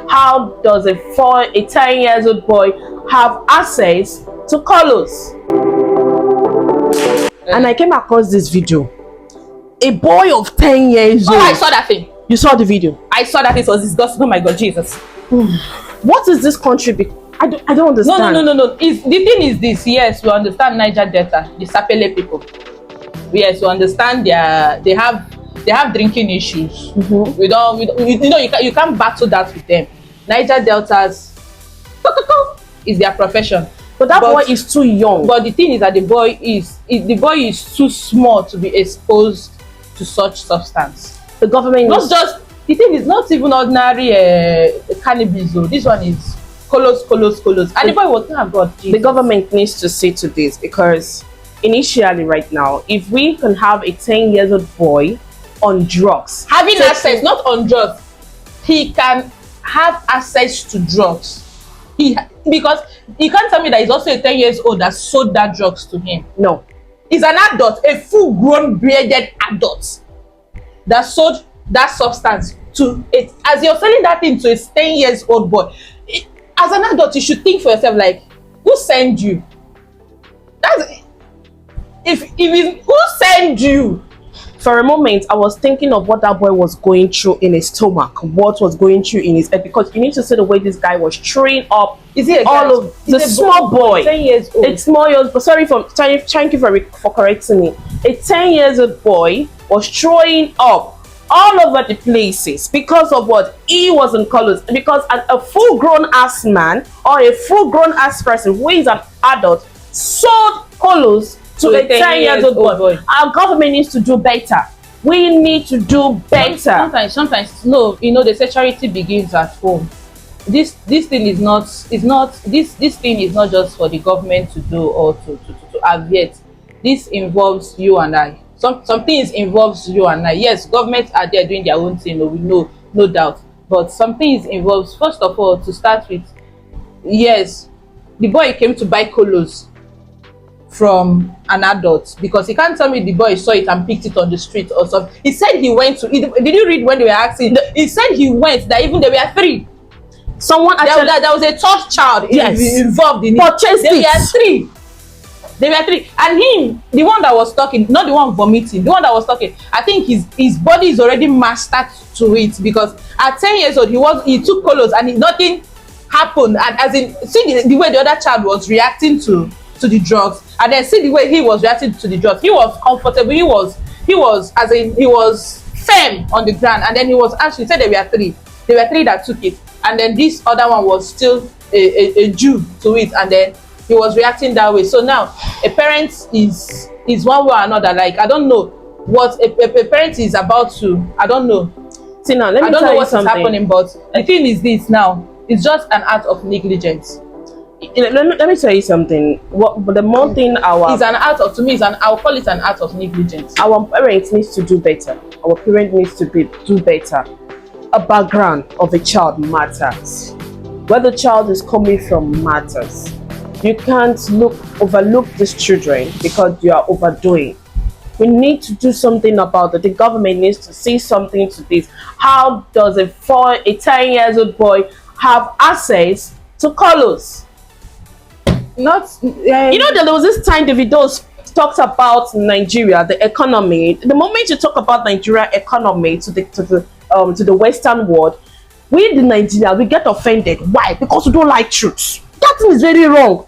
How does a 10 years old boy have access to colors? And I came across this video. A boy of 10 years old. Oh, I saw that thing. You saw the video? I saw that. It was disgusting. Oh my God, Jesus. What is this country? I don't understand. No. The thing is this. Yes, we understand Niger Delta, the Sapele people. Yes, we understand they have drinking issues. We don't, you can't battle that with them. Niger Deltas is their profession. But that boy is too young. But the thing is that the boy is too small to be exposed to such substance. The government the thing is not even ordinary cannabis. This one is colors. And the boy was God. The government needs to see to this, because initially right now, if we can have a 10 years old boy on drugs, having access, not on drugs, he can have access to drugs. Because you can't tell me that he's also a 10 years old that sold that drugs to him. No. He's an adult, a full-grown, bearded adult that sold that substance to it. As you're selling that thing to a 10 years old boy, as an adult, you should think for yourself, like, who sent you? Who sent you? For a moment, I was thinking of what that boy was going through in his stomach, what was going through in his head, because you need to see the way this guy was throwing up. Is he all of the small boy? 10 years old. It's small years. But sorry thank you for correcting me. A 10 years old boy was throwing up all over the places because of what? He was in colors. Because a full-grown ass man or a full-grown ass person who is an adult sold colors to a 10 years old boy. Our government needs to do better. We need to do better. Sometimes no, they say charity begins at home. This thing is not just for the government to do or to advert. This involves you and I. Some things involves you and I. Yes, governments are there doing their own thing, we know, no doubt. But some things involves, first of all, to start with, yes, the boy came to buy colors from an adult, because he can't tell me the boy saw it and picked it on the street or something. He said he went to. Did you read when they were asking? He said he went. That even there were 3. Someone actually there was a third child involved in it. There were 3. There were 3, and him, the one that was talking, not the one vomiting, the one that was talking. I think his body is already mastered to it, because at 10 years old he took colors and nothing happened. And as in, see the way the other child was reacting to the drugs, and then see the way he was reacting to the drugs. He was comfortable. He was firm on the ground, and then he was actually said there were 3. There were 3 that took it, and then this other one was still a Jew to it, and then he was reacting that way. So now a parent is one way or another. Like, I don't know what a parent is about to. I don't know. See, now let me tell you what is happening, but the thing is this now. It's just an act of negligence. Let me tell you something. The more thing it's an act of, to me, I'll call it an act of negligence. Our parents needs to do better. Our parents needs to do better. A background of a child matters. Where the child is coming from matters. You can't overlook these children because you are overdoing. We need to do something about it. The government needs to say something to this. How does a 10 years old boy have access to colors? There was this time Davido talked about Nigeria, the economy. The moment you talk about Nigeria economy to the Western world, we the Nigeria, we get offended. Why? Because we don't like truth. That thing is very wrong.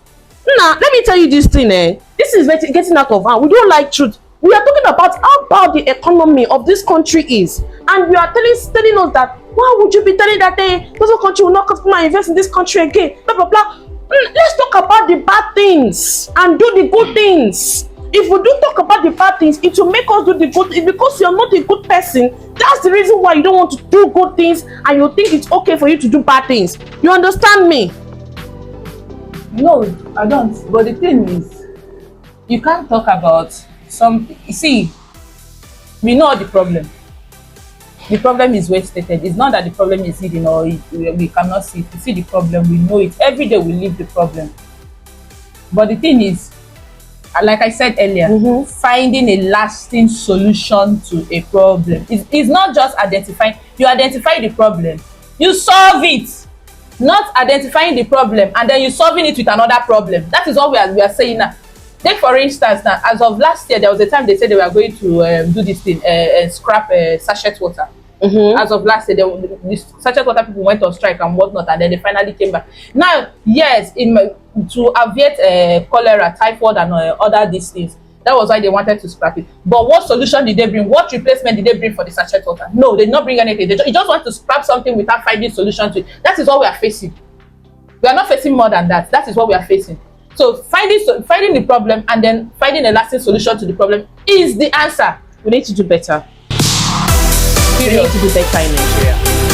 Now, let me tell you this thing. This is getting out of hand. We don't like truth. We are talking about how bad the economy of this country is, and you are telling us that why would you be telling that this country will not come and invest in this country again? Blah blah blah. Let's talk about the bad things and do the good things. If we do talk about the bad things, it will make us do the good things. Because you're not a good person, that's the reason why you don't want to do good things, and you think it's okay for you to do bad things. You understand me? No, I don't. But the thing is, you can't talk about something. You see, we know the problem. The problem is well stated. It's not that the problem is hidden or we cannot see it. We see the problem, we know it. Every day we live the problem. But the thing is, like I said earlier, finding a lasting solution to a problem. It's not just identifying. You identify the problem, you solve it. not identifying the problem and then you solving it with another problem. That is what we are saying now. Take for instance now, as of last year, there was a time they said they were going to do this thing, scrap sachet water. As of last year, the sachet water people went on strike and whatnot, and then they finally came back. Now, yes, to alleviate cholera, typhoid, and other these things, that was why they wanted to scrap it. But what solution did they bring? What replacement did they bring for the sachet water? No, they did not bring anything. They just want to scrap something without finding solution to it. That is what we are facing. We are not facing more than that. That is what we are facing. So finding the problem and then finding a lasting solution to the problem is the answer. We need to do better. We Period. need to do better in Nigeria.